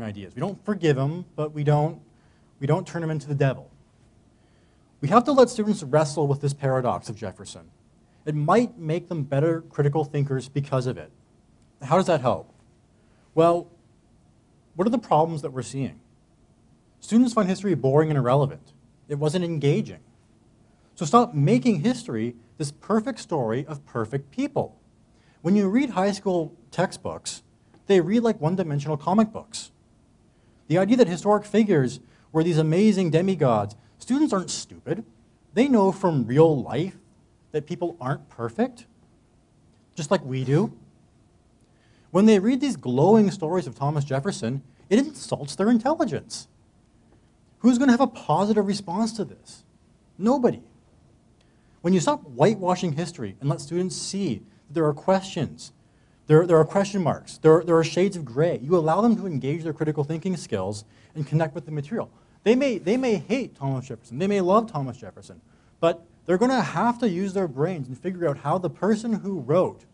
ideas. We don't forgive them, but we don't turn them into the devil. We have to let students wrestle with this paradox of Jefferson. It might make them better critical thinkers because of it. How does that help? Well, what are the problems that we're seeing? Students find history boring and irrelevant. It wasn't engaging. So stop making history this perfect story of perfect people. When you read high school textbooks, they read like one-dimensional comic books. The idea that historic figures were these amazing demigods, students aren't stupid. They know from real life that people aren't perfect, just like we do. When they read these glowing stories of Thomas Jefferson, it insults their intelligence. Who's going to have a positive response to this? Nobody. When you stop whitewashing history and let students see that there are questions, there are question marks, there are shades of gray, you allow them to engage their critical thinking skills and connect with the material. They may hate Thomas Jefferson, they may love Thomas Jefferson, but they're going to have to use their brains and figure out how the person who wrote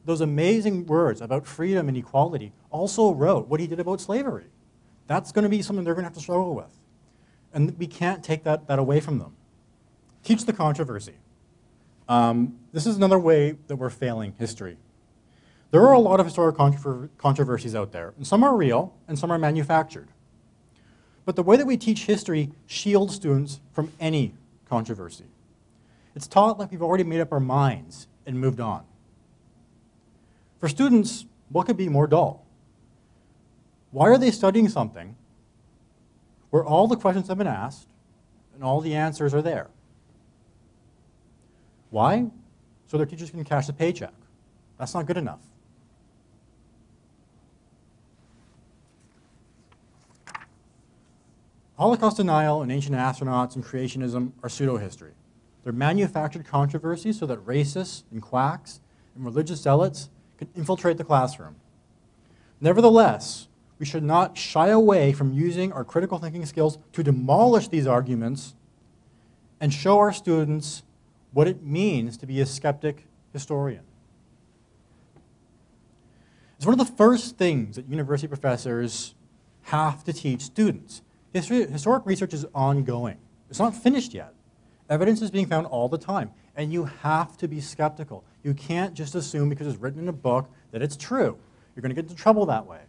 those amazing words about freedom and equality also wrote what he did about slavery. That's going to be something they're going to have to struggle with. And we can't take that away from them. Teach the controversy. This is another way that we're failing history. There are a lot of historic controversies out there, and some are real, and some are manufactured. But the way that we teach history shields students from any controversy. It's taught like we've already made up our minds and moved on. For students, what could be more dull? Why are they studying something where all the questions have been asked and all the answers are there? Why? So their teachers can cash the paycheck. That's not good enough. Holocaust denial and ancient astronauts and creationism are pseudo-history. They're manufactured controversies so that racists and quacks and religious zealots can infiltrate the classroom. Nevertheless, we should not shy away from using our critical thinking skills to demolish these arguments and show our students what it means to be a skeptic historian. It's one of the first things that university professors have to teach students. Historic research is ongoing. It's not finished yet. Evidence is being found all the time, and you have to be skeptical. You can't just assume because it's written in a book that it's true. You're going to get into trouble that way.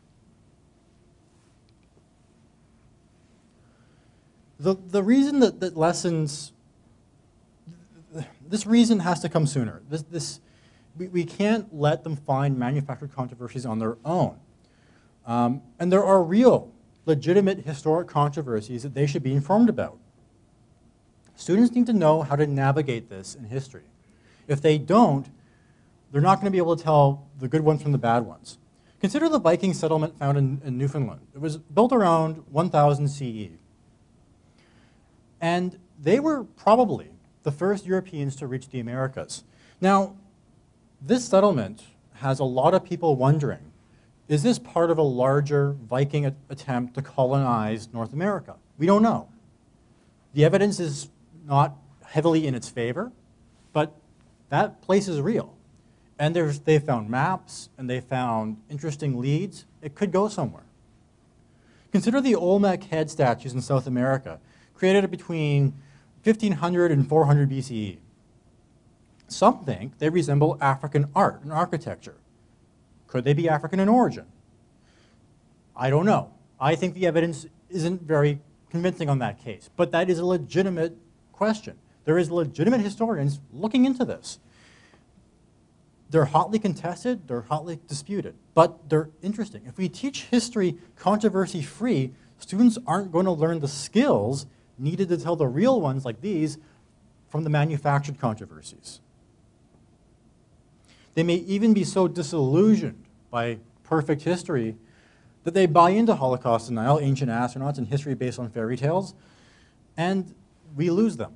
The reason that lessons, this reason has to come sooner. We can't let them find manufactured controversies on their own. And there are real, legitimate historic controversies that they should be informed about. Students need to know how to navigate this in history. If they don't, they're not going to be able to tell the good ones from the bad ones. Consider the Viking settlement found in Newfoundland. It was built around 1000 CE. And they were probably the first Europeans to reach the Americas. Now, this settlement has a lot of people wondering, is this part of a larger Viking attempt to colonize North America? We don't know. The evidence is not heavily in its favor, but that place is real. And they found maps, and they found interesting leads. It could go somewhere. Consider the Olmec head statues in South America, created between 1500 and 400 BCE. Some think they resemble African art and architecture. Could they be African in origin? I don't know. I think the evidence isn't very convincing on that case, but that is a legitimate question. There is legitimate historians looking into this. They're hotly contested, they're hotly disputed, but they're interesting. If we teach history controversy-free, students aren't going to learn the skills needed to tell the real ones like these from the manufactured controversies. They may even be so disillusioned by perfect history that they buy into Holocaust denial, ancient astronauts, and history based on fairy tales, and we lose them.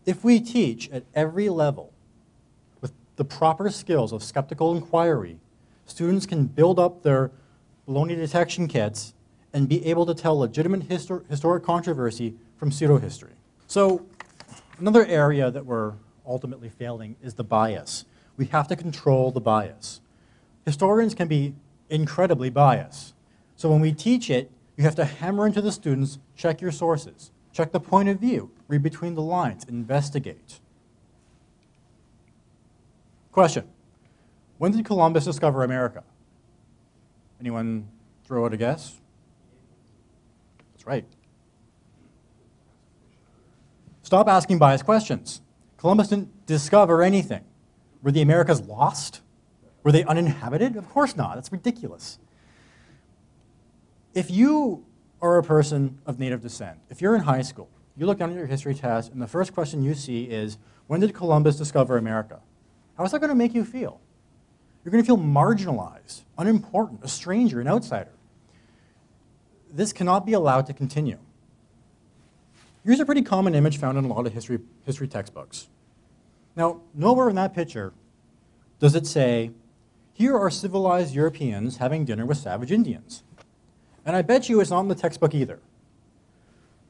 If we teach at every level with the proper skills of skeptical inquiry, students can build up their baloney detection kits and be able to tell legitimate historic controversy from pseudo-history. So another area that we're ultimately failing is the bias. We have to control the bias. Historians can be incredibly biased. So when we teach it, you have to hammer into the students, check your sources, check the point of view, read between the lines, investigate. Question: when did Columbus discover America? Anyone throw out a guess? That's right. Stop asking biased questions. Columbus didn't discover anything. Were the Americas lost? Were they uninhabited? Of course not. That's ridiculous. If you are a person of native descent, if you're in high school, you look down at your history test, and the first question you see is, when did Columbus discover America? How is that going to make you feel? You're going to feel marginalized, unimportant, a stranger, an outsider. This cannot be allowed to continue. Here's a pretty common image found in a lot of history textbooks. Now, nowhere in that picture does it say, here are civilized Europeans having dinner with savage Indians. And I bet you it's not in the textbook either.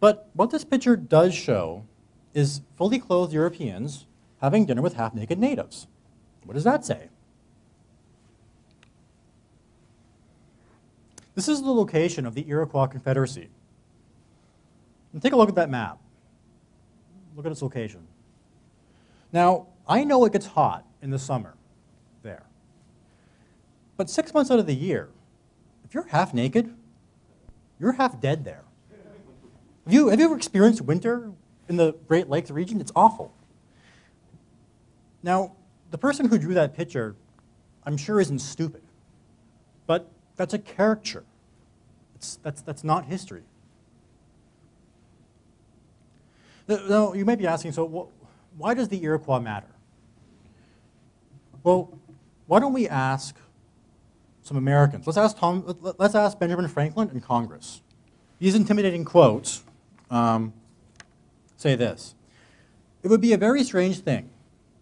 But what this picture does show is fully clothed Europeans having dinner with half-naked natives. What does that say? This is the location of the Iroquois Confederacy. And take a look at that map. Look at its location. Now, I know it gets hot in the summer there. But 6 months out of the year, if you're half naked, you're half dead there. Have you ever experienced winter in the Great Lakes region? It's awful. Now, the person who drew that picture, I'm sure isn't stupid. But that's a caricature. That's not history. Now, you may be asking, so why does the Iroquois matter? Well, why don't we ask some Americans? Let's ask Benjamin Franklin and Congress. These intimidating quotes say this: "It would be a very strange thing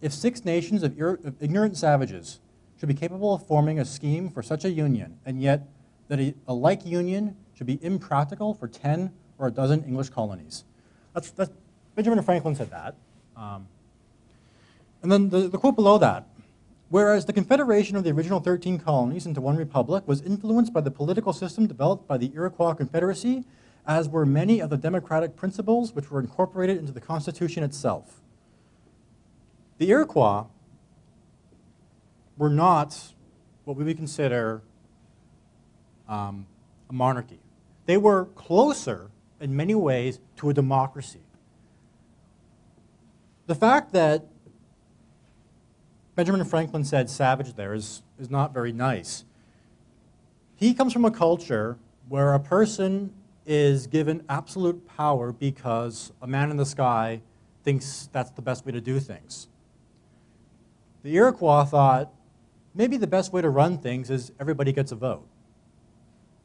if 6 nations of ignorant savages should be capable of forming a scheme for such a union, and yet that a like union should be impractical for 10 or a dozen English colonies." That's Benjamin Franklin said that. And then the quote below that: "Whereas the confederation of the original 13 colonies into one republic was influenced by the political system developed by the Iroquois Confederacy, as were many of the democratic principles which were incorporated into the Constitution itself." The Iroquois were not what we would consider a monarchy. They were closer in many ways to a democracy. The fact that Benjamin Franklin said savage there is not very nice. He comes from a culture where a person is given absolute power because a man in the sky thinks that's the best way to do things. The Iroquois thought maybe the best way to run things is everybody gets a vote.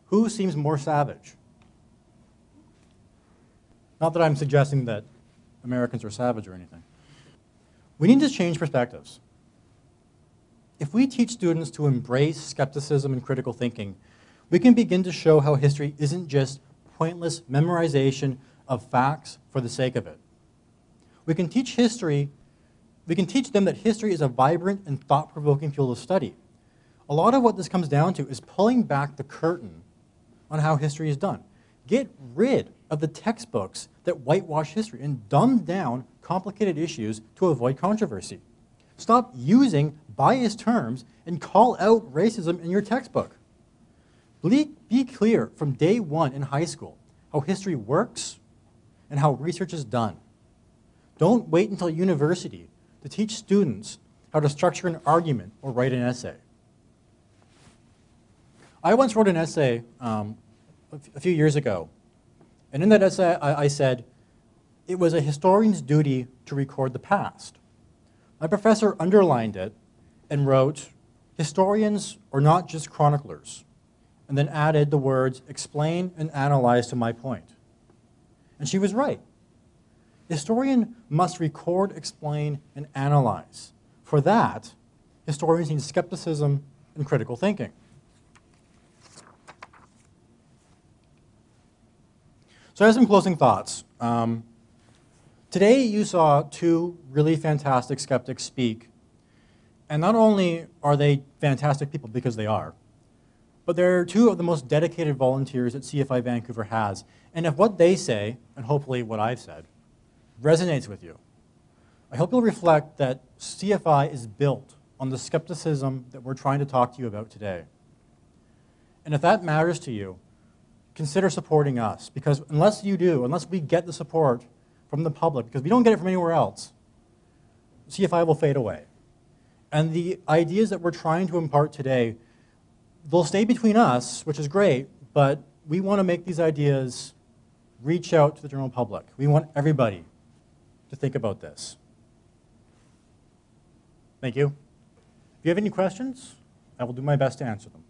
Who seems more savage? Not that I'm suggesting that Americans are savage or anything. We need to change perspectives. If we teach students to embrace skepticism and critical thinking, we can begin to show how history isn't just pointless memorization of facts for the sake of it. We can teach them that history is a vibrant and thought-provoking field of study. A lot of what this comes down to is pulling back the curtain on how history is done. Get rid of the textbooks that whitewash history and dumb down complicated issues to avoid controversy. Stop using biased terms and call out racism in your textbook. Be clear from day one in high school how history works and how research is done. Don't wait until university to teach students how to structure an argument or write an essay. I once wrote an essay a few years ago, and in that essay I said, it was a historian's duty to record the past. My professor underlined it and wrote, "Historians are not just chroniclers," and then added the words, "explain and analyze to my point." And she was right. Historian must record, explain, and analyze. For that, historians need skepticism and critical thinking. So I have some closing thoughts. Today you saw 2 really fantastic skeptics speak, and not only are they fantastic people because they are, but they're two of the most dedicated volunteers that CFI Vancouver has. And if what they say, and hopefully what I've said, resonates with you, I hope you'll reflect that CFI is built on the skepticism that we're trying to talk to you about today. And if that matters to you, consider supporting us, because unless you do, unless we get the support from the public, because we don't get it from anywhere else, CFI will fade away. And the ideas that we're trying to impart today, they'll stay between us, which is great, but we want to make these ideas reach out to the general public. We want everybody to think about this. Thank you. If you have any questions, I will do my best to answer them.